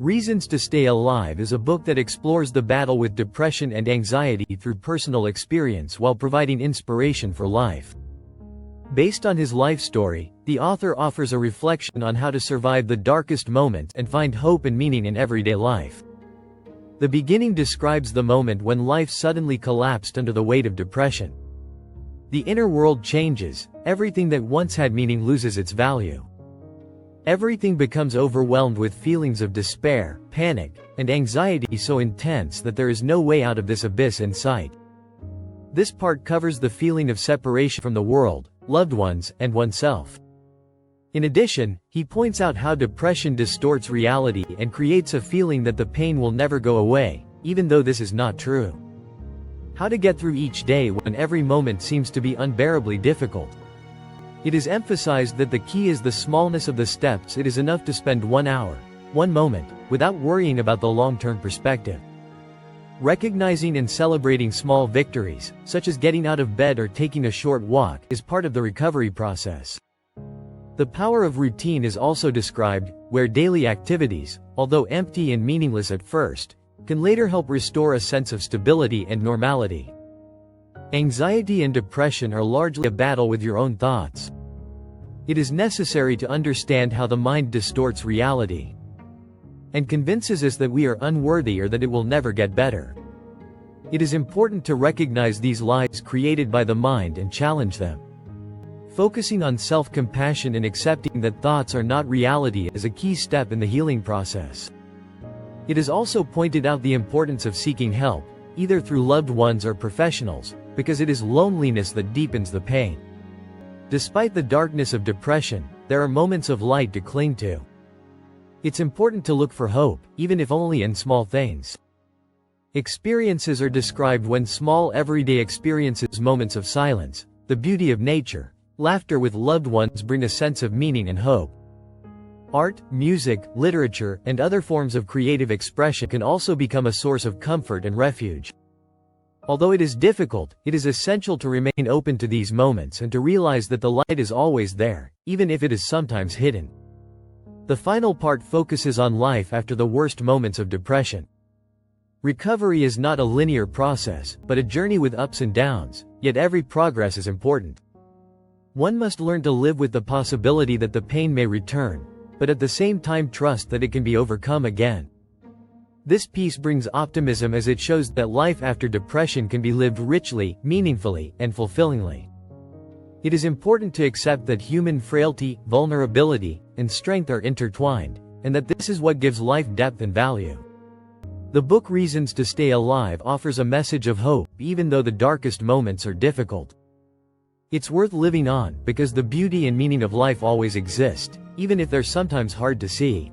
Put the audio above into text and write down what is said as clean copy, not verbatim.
Reasons to Stay Alive is a book that explores the battle with depression and anxiety through personal experience while providing inspiration for life. Based on his life story, the author offers a reflection on how to survive the darkest moments and find hope and meaning in everyday life. The beginning describes the moment when life suddenly collapsed under the weight of depression. The inner world changes, everything that once had meaning loses its value. Everything becomes overwhelmed with feelings of despair, panic, and anxiety so intense that there is no way out of this abyss in sight. This part covers the feeling of separation from the world, loved ones, and oneself. In addition, he points out how depression distorts reality and creates a feeling that the pain will never go away, even though this is not true. How to get through each day when every moment seems to be unbearably difficult. It is emphasized that the key is the smallness of the steps. It is enough to spend 1 hour, one moment, without worrying about the long-term perspective. Recognizing and celebrating small victories, such as getting out of bed or taking a short walk, is part of the recovery process. The power of routine is also described, where daily activities, although empty and meaningless at first, can later help restore a sense of stability and normality. Anxiety and depression are largely a battle with your own thoughts. It is necessary to understand how the mind distorts reality and convinces us that we are unworthy or that it will never get better. It is important to recognize these lies created by the mind and challenge them. Focusing on self-compassion and accepting that thoughts are not reality is a key step in the healing process. It is also pointed out the importance of seeking help, either through loved ones or professionals, because it is loneliness that deepens the pain. Despite the darkness of depression, there are moments of light to cling to. It's important to look for hope, even if only in small things. Experiences are described when small everyday experiences, moments of silence, the beauty of nature, laughter with loved ones bring a sense of meaning and hope. Art, music, literature, and other forms of creative expression can also become a source of comfort and refuge. Although it is difficult, it is essential to remain open to these moments and to realize that the light is always there, even if it is sometimes hidden. The final part focuses on life after the worst moments of depression. Recovery is not a linear process, but a journey with ups and downs, yet every progress is important. One must learn to live with the possibility that the pain may return, but at the same time trust that it can be overcome again. This piece brings optimism as it shows that life after depression can be lived richly, meaningfully, and fulfillingly. It is important to accept that human frailty, vulnerability, and strength are intertwined, and that this is what gives life depth and value. The book Reasons to Stay Alive offers a message of hope even though the darkest moments are difficult. It's worth living on because the beauty and meaning of life always exist, even if they're sometimes hard to see.